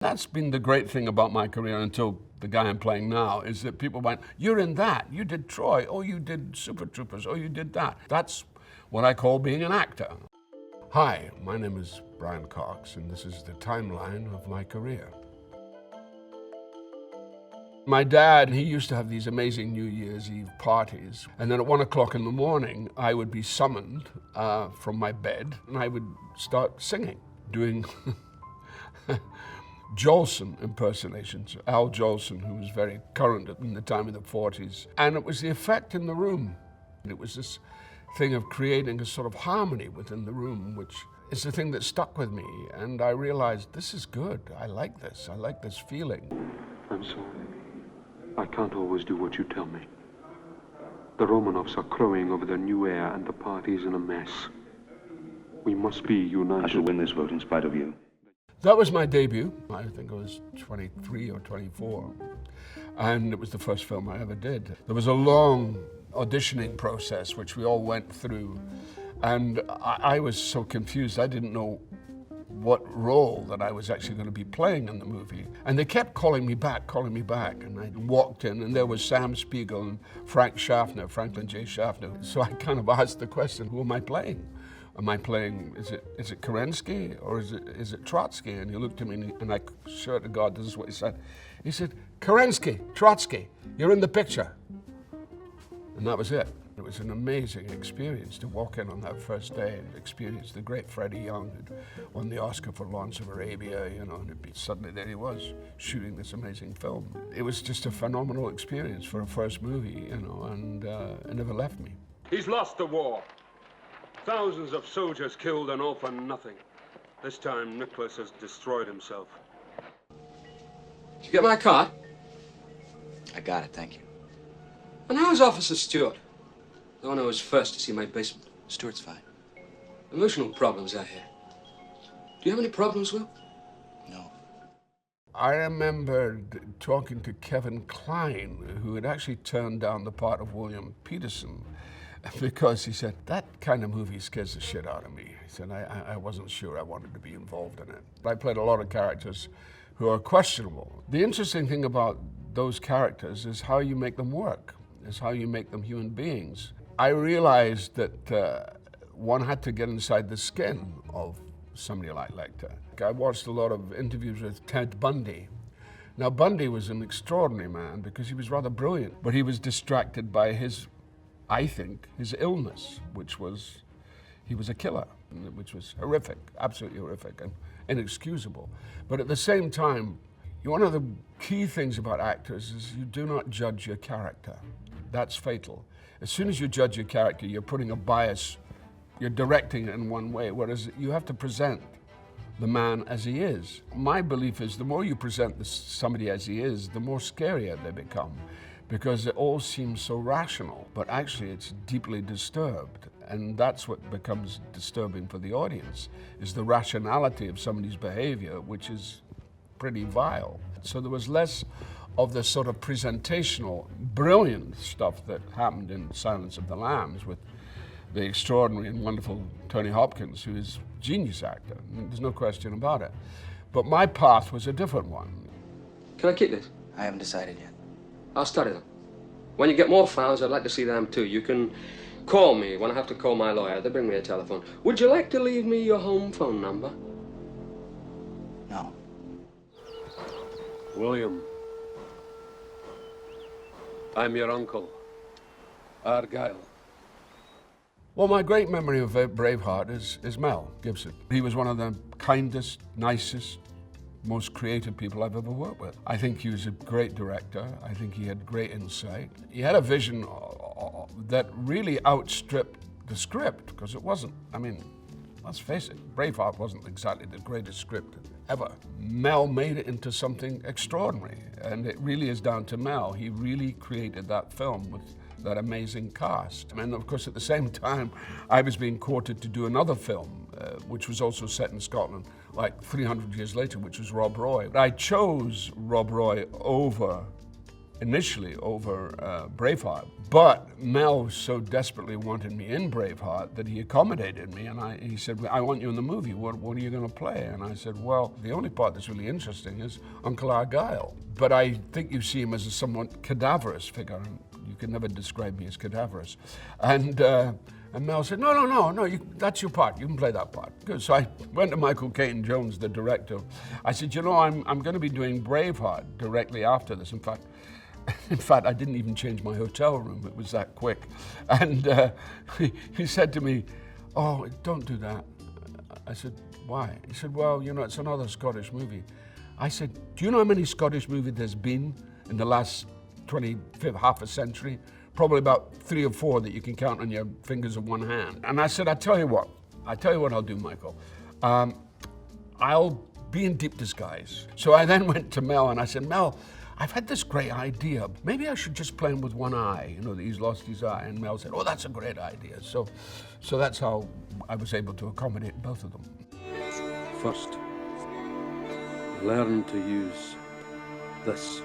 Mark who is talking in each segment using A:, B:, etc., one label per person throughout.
A: That's been the great thing about my career until the guy I'm playing now, is that people went, you're in that, you did Troy, oh, you did Super Troopers, oh, you did that. That's what I call being an actor. Hi, my name is Brian Cox, and this is the timeline of my career. My dad, he used to have these amazing New Year's Eve parties, and then at 1 o'clock in the morning, I would be summoned from my bed, and I would start singing, doing Jolson impersonations, Al Jolson, who was very current in the time of the 40s. And it was the effect in the room. It was this thing of creating a sort of harmony within the room, which is the thing that stuck with me. And I realized, this is good. I like this feeling.
B: I'm sorry. I can't always do what you tell me. The Romanovs are crowing over their new heir, and the party's in a mess. We must be united.
C: I shall win this vote in spite of you.
A: That was my debut. I think I was 23 or 24. And it was the first film I ever did. There was a long auditioning process, which we all went through. And I was so confused. I didn't know what role that I was actually going to be playing in the movie. And they kept calling me back. And I walked in, and there was Sam Spiegel and Franklin J. Schaffner. So I kind of asked the question, who am I playing? Am I playing, is it Kerensky or is it Trotsky? And he looked at me, and I swear to God, this is what he said. He said, Kerensky, Trotsky, you're in the picture. And that was it. It was an amazing experience to walk in on that first day and experience the great Freddie Young, who'd won the Oscar for Lawrence of Arabia, and suddenly there he was shooting this amazing film. It was just a phenomenal experience for a first movie, and it never left me.
D: He's lost the war. Thousands of soldiers killed and all for nothing. This time, Nicholas has destroyed himself.
E: Did you get my card?
F: I got it, thank you.
E: And how's Officer Stewart? The one who was first to see my basement.
F: Stuart's fine.
E: Emotional problems, I hear. Do you have any problems, Will?
F: No.
A: I remember talking to Kevin Kline, who had actually turned down the part of William Peterson, because he said, that kind of movie scares the shit out of me. He said, I wasn't sure I wanted to be involved in it. I played a lot of characters who are questionable. The interesting thing about those characters is how you make them work, is how you make them human beings. I realized that one had to get inside the skin of somebody like Lecter. I watched a lot of interviews with Ted Bundy. Now, Bundy was an extraordinary man because he was rather brilliant, but he was distracted by his illness, which was, he was a killer, which was horrific, absolutely horrific and inexcusable. But at the same time, one of the key things about actors is you do not judge your character. That's fatal. As soon as you judge your character, you're putting a bias, you're directing it in one way, whereas you have to present the man as he is. My belief is the more you present somebody as he is, the more scarier they become, because it all seems so rational, but actually it's deeply disturbed. And that's what becomes disturbing for the audience, is the rationality of somebody's behavior, which is pretty vile. So there was less of the sort of presentational, brilliant stuff that happened in Silence of the Lambs with the extraordinary and wonderful Tony Hopkins, who is a genius actor. There's no question about it. But my path was a different one.
E: Can I keep this?
F: I haven't decided yet.
E: I'll study them. When you get more files, I'd like to see them too. You can call me when I have to call my lawyer. They bring me a telephone. Would you like to leave me your home phone number?
F: No.
D: William, I'm your uncle, Argyle.
A: Well, my great memory of Braveheart is Mel Gibson. He was one of the kindest, nicest, most creative people I've ever worked with. I think he was a great director. I think he had great insight. He had a vision that really outstripped the script, because it wasn't, let's face it, Braveheart wasn't exactly the greatest script ever. Mel made it into something extraordinary, and it really is down to Mel. He really created that film with that amazing cast. And of course, at the same time, I was being courted to do another film, which was also set in Scotland, like 300 years later, which was Rob Roy. I chose Rob Roy over initially over Braveheart. But Mel so desperately wanted me in Braveheart that he accommodated me, and he said, I want you in the movie. What are you going to play? And I said, well, the only part that's really interesting is Uncle Argyle. But I think you see him as a somewhat cadaverous figure, and you can never describe me as cadaverous. And Mel said, no, that's your part. You can play that part. Good. So I went to Michael Caton Jones, the director. I said, I'm going to be doing Braveheart directly after this. In fact, I didn't even change my hotel room. It was that quick. And he said to me, oh, don't do that. I said, why? He said, well, it's another Scottish movie. I said, do you know how many Scottish movies there's been in the last half a century? Probably about 3 or 4 that you can count on your fingers of one hand. And I said, I tell you what I'll do, Michael. I'll be in deep disguise. So I then went to Mel and I said, Mel, I've had this great idea. Maybe I should just play him with one eye, that he's lost his eye. And Mel said, oh, that's a great idea. So that's how I was able to accommodate both of them.
D: First, learn to use this.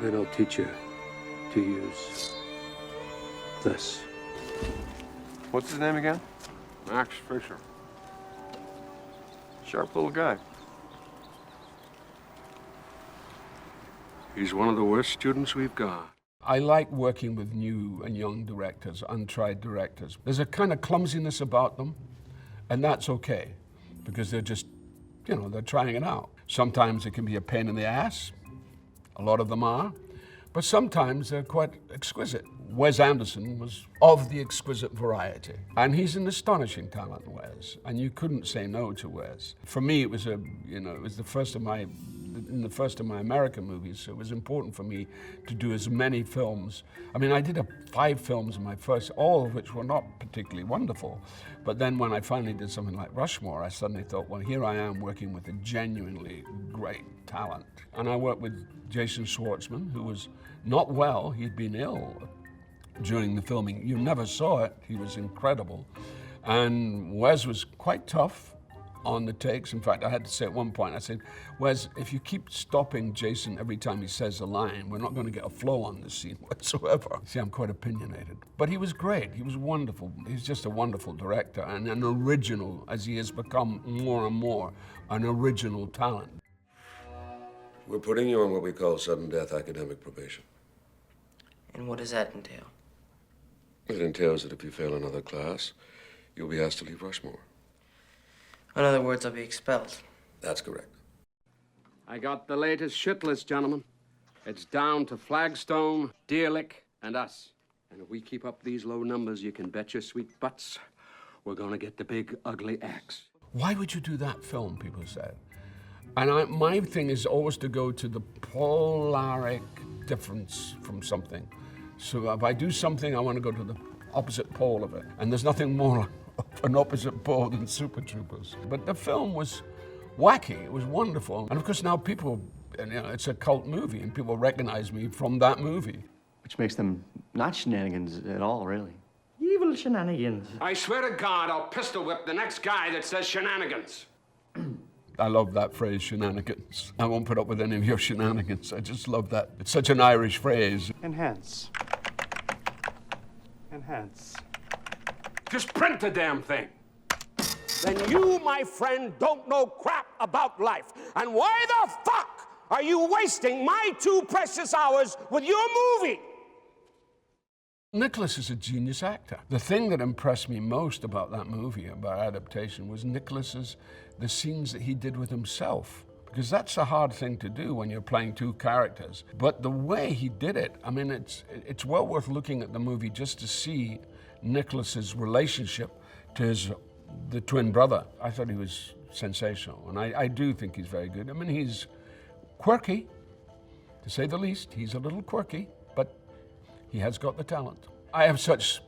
D: Then I'll teach you to use this.
G: What's his name again?
D: Max Fisher.
G: Sharp little guy.
D: He's one of the worst students we've got.
A: I like working with new and young directors, untried directors. There's a kind of clumsiness about them, and that's okay, because they're just, they're trying it out. Sometimes it can be a pain in the ass. A lot of them are. But sometimes they're quite exquisite. Wes Anderson was of the exquisite variety. And he's an astonishing talent, Wes. And you couldn't say no to Wes. For me, it was the first of my American movies, so it was important for me to do as many films. I mean, I did 5 films in my first, all of which were not particularly wonderful. But then when I finally did something like Rushmore, I suddenly thought, well, here I am working with a genuinely great talent. And I worked with Jason Schwartzman, who was not well. He'd been ill during the filming. You never saw it. He was incredible. And Wes was quite tough on the takes. In fact, I had to say at one point, I said, Wes, if you keep stopping Jason every time he says a line, we're not going to get a flow on this scene whatsoever. See, I'm quite opinionated. But he was great. He was wonderful. He's just a wonderful director and an original, as he has become more and more, an original talent.
H: We're putting you on what we call sudden death academic probation.
F: And what does that entail?
H: It entails that if you fail another class, you'll be asked to leave Rushmore.
F: In other words, I'll be expelled.
H: That's correct.
E: I got the latest shit list, gentlemen. It's down to Flagstone, Deerlick, and us. And if we keep up these low numbers, you can bet your sweet butts we're gonna get the big, ugly axe.
A: Why would you do that film, people said. And my thing is always to go to the polaric difference from something. So if I do something, I want to go to the opposite pole of it. And there's nothing more of an opposite pole than Super Troopers. But the film was wacky. It was wonderful. And of course now people, it's a cult movie, and people recognize me from that movie.
I: Which makes them not shenanigans at all, really.
J: Evil shenanigans.
E: I swear to God, I'll pistol whip the next guy that says shenanigans.
A: I love that phrase, shenanigans. I won't put up with any of your shenanigans. I just love that. It's such an Irish phrase.
J: Enhance. Enhance.
D: Just print the damn thing. Then you, my friend, don't know crap about life. And why the fuck are you wasting my 2 precious hours with your movie?
A: Nicholas is a genius actor. The thing that impressed me most about that movie, about Adaptation, was the scenes that he did with himself. Because that's a hard thing to do when you're playing 2 characters. But the way he did it, I mean, it's well worth looking at the movie just to see Nicholas's relationship to the twin brother. I thought he was sensational, and I do think he's very good. I mean, he's quirky, to say the least. He's a little quirky, but he has got the talent. I have such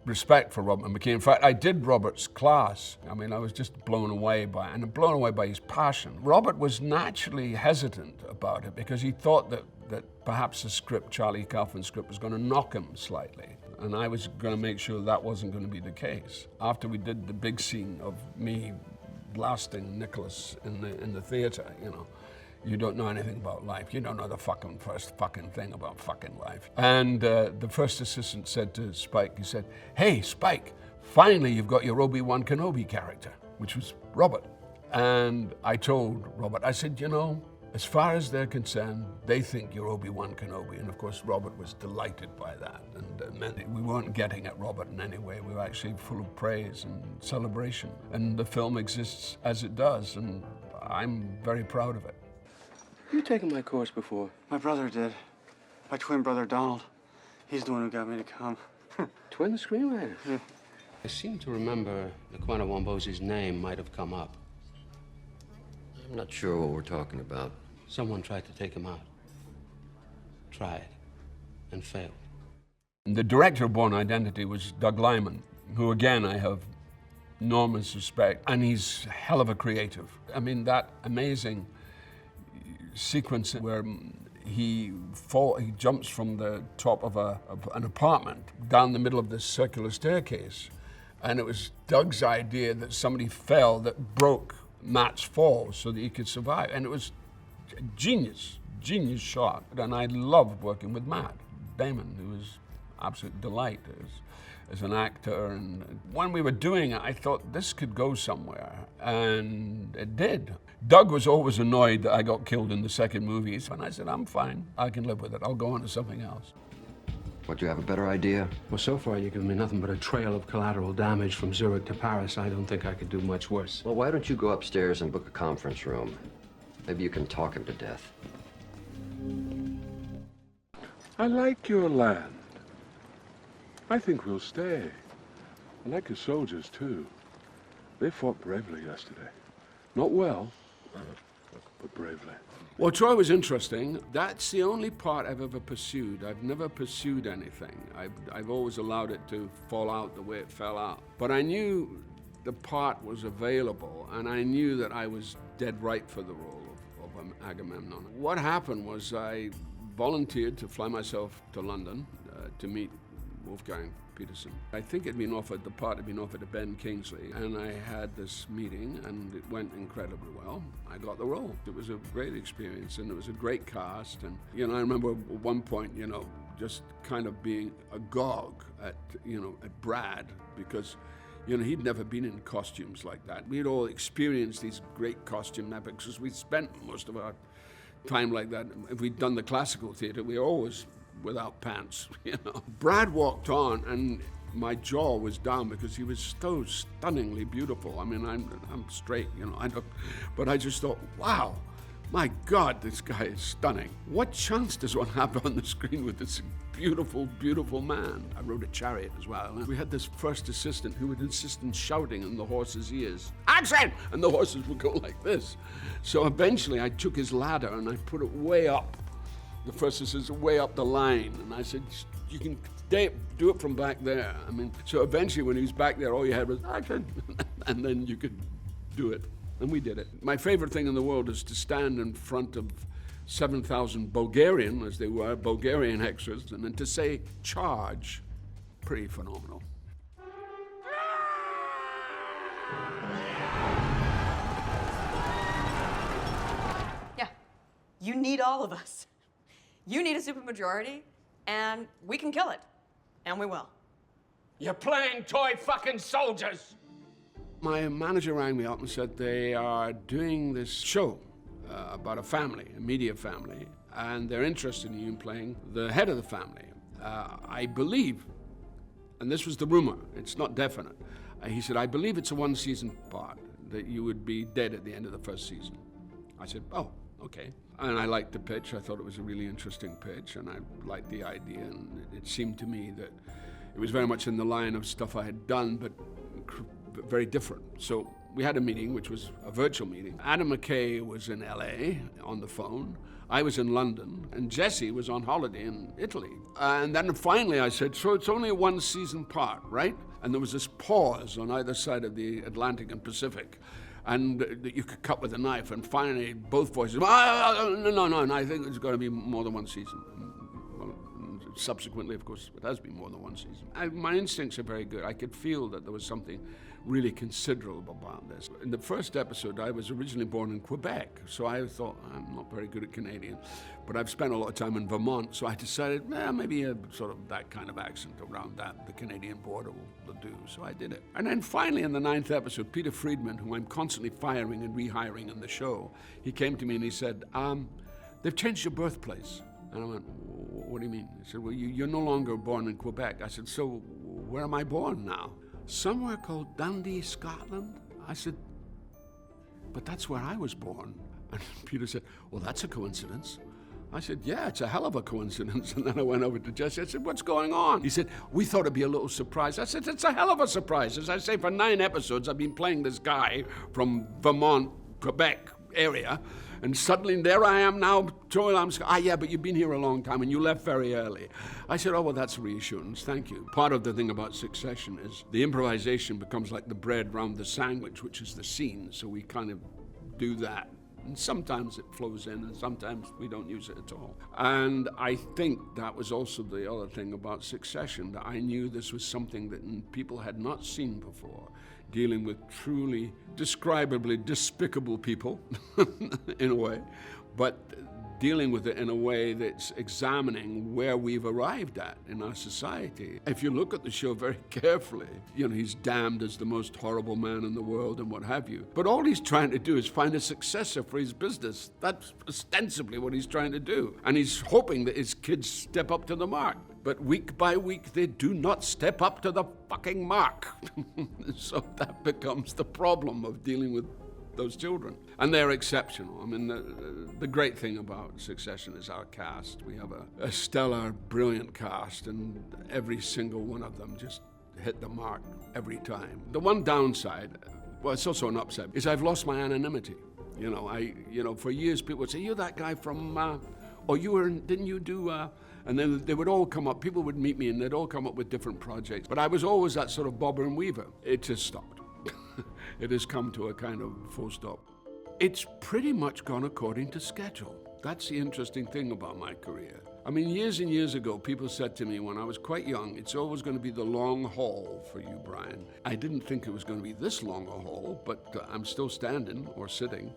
A: respect for Robert McKee. In fact, I did Robert's class. I mean, I was just blown away by his passion. Robert was naturally hesitant about it because he thought that perhaps the script, Charlie Kaufman's script, was going to knock him slightly. And I was going to make sure that wasn't going to be the case. After we did the big scene of me blasting Nicholas in the theater, You don't know anything about life. You don't know the first fucking thing about fucking life. And the first assistant said to Spike, he said, "Hey, Spike, finally you've got your Obi-Wan Kenobi character," which was Robert. And I told Robert, I said, you know, as far as they're concerned, they think you're Obi-Wan Kenobi. And of course, Robert was delighted by that. And we weren't getting at Robert in any way. We were actually full of praise and celebration. And the film exists as it does, and I'm very proud of it.
E: You taken my course before?
J: My brother did. My twin brother, Donald. He's the one who got me to come.
E: Twin screenwriter? Yeah. I seem to remember the Quanawambosi's name might have come up.
K: I'm not sure what we're talking about.
E: Someone tried to take him out. Tried. And failed.
A: The director of Bourne Identity was Doug Liman, who again I have enormous respect, and he's hell of a creative. I mean, that amazing sequence where he jumps from the top of an apartment down the middle of this circular staircase, and it was Doug's idea that somebody fell that broke Matt's fall so that he could survive, and it was a genius shot. And I loved working with Matt Damon, who was absolute delight as an actor. And when we were doing it, I thought this could go somewhere, and it did. Doug was always annoyed that I got killed in the second movie, and I said, I'm fine, I can live with it, I'll go on to something else.
K: What, you have a better idea?
E: Well, so far you've given me nothing but a trail of collateral damage from Zurich to Paris. I don't think I could do much worse.
K: Well, why don't you go upstairs and book a conference room? Maybe you can talk him to death.
L: I like your land. I think we'll stay. I like your soldiers, too. They fought bravely yesterday. Not well, but bravely.
A: Well, Troy was interesting. That's the only part I've ever pursued. I've never pursued anything. I've always allowed it to fall out the way it fell out. But I knew the part was available, and I knew that I was dead right for the role of Agamemnon. What happened was I volunteered to fly myself to London to meet Wolfgang Peterson. I think the part had been offered to Ben Kingsley, and I had this meeting, and it went incredibly well. I got the role. It was a great experience, and it was a great cast. And, you know, I remember at one point, you know, just kind of being agog at Brad, because, you know, he'd never been in costumes like that. We'd all experienced these great costume epics, because we'd spent most of our time like that. If we'd done the classical theater, we were always without pants, you know. Brad walked on, and my jaw was down because he was so stunningly beautiful. I mean, I'm straight, you know, but I just thought, wow, my God, this guy is stunning. What chance does one have on the screen with this beautiful, beautiful man? I rode a chariot as well. And we had this first assistant who would insist on shouting in the horses' ears, "Action!" And the horses would go like this. So eventually I took his ladder and I put it way up. The first assistant way up the line, and I said, you can do it from back there. I mean, so eventually when he was back there, all you had was action, and then you could do it, and we did it. My favorite thing in the world is to stand in front of 7,000 Bulgarian, as they were, Bulgarian extras, and then to say, charge. Pretty phenomenal.
M: Yeah, you need all of us. You need a supermajority, and we can kill it. And we will.
D: You're playing toy fucking soldiers!
A: My manager rang me up and said they are doing this show about a family, a media family, and they're interested in you in playing the head of the family. I believe, and this was the rumor, it's not definite, he said, I believe it's a one-season part, that you would be dead at the end of the first season. I said, oh, okay. And I liked the pitch. I thought it was a really interesting pitch, and I liked the idea, and it seemed to me that it was very much in the line of stuff I had done, but very different. So we had a meeting, which was a virtual meeting. Adam McKay was in LA on the phone. I was in London, and Jesse was on holiday in Italy. And then finally I said, so it's only a one-season part, right? And there was this pause on either side of the Atlantic and Pacific, and that you could cut with a knife, and finally both voices, no, I think it's going to be more than one season. subsequently, of course, it has been more than one season. My instincts are very good. I could feel that there was something really considerable about this. In the first episode, I was originally born in Quebec, so I thought, I'm not very good at Canadian, but I've spent a lot of time in Vermont, so I decided, maybe a sort of that kind of accent around that, the Canadian border will do, so I did it. And then finally in the 9th episode, Peter Friedman, who I'm constantly firing and rehiring in the show, he came to me and he said, they've changed your birthplace. And I went, what do you mean? He said, well, you're no longer born in Quebec. I said, so where am I born now? Somewhere called Dundee, Scotland? I said, but that's where I was born. And Peter said, well, that's a coincidence. I said, yeah, it's a hell of a coincidence. And then I went over to Jesse. I said, what's going on? He said, we thought it'd be a little surprise. I said, it's a hell of a surprise. As I say, for 9 episodes, I've been playing this guy from Vermont, Quebec area. And suddenly there I am now, throwing arms. Yeah, but you've been here a long time and you left very early. I said, oh, well, that's reassurance, thank you. Part of the thing about Succession is the improvisation becomes like the bread round the sandwich, which is the scene. So we kind of do that. And sometimes it flows in and sometimes we don't use it at all. And I think that was also the other thing about Succession, that I knew this was something that people had not seen before, dealing with truly describably despicable people in a way, but dealing with it in a way that's examining where we've arrived at in our society. If you look at the show very carefully, he's damned as the most horrible man in the world and what have you. But all he's trying to do is find a successor for his business. That's ostensibly what he's trying to do. And he's hoping that his kids step up to the mark. But week by week, they do not step up to the fucking mark. So that becomes the problem of dealing with those children. And they're exceptional. I mean, the great thing about Succession is our cast. We have a stellar, brilliant cast, and every single one of them just hit the mark every time. The one downside, well, it's also an upside, is I've lost my anonymity. For years people would say, you're that guy from, didn't you do, and then they would all come up, people would meet me and they'd all come up with different projects. But I was always that sort of bobber and weaver. It just stopped. It has come to a kind of full stop. It's pretty much gone according to schedule. That's the interesting thing about my career. I mean, years and years ago, people said to me when I was quite young, it's always going to be the long haul for you, Brian. I didn't think it was going to be this long a haul, but I'm still standing or sitting.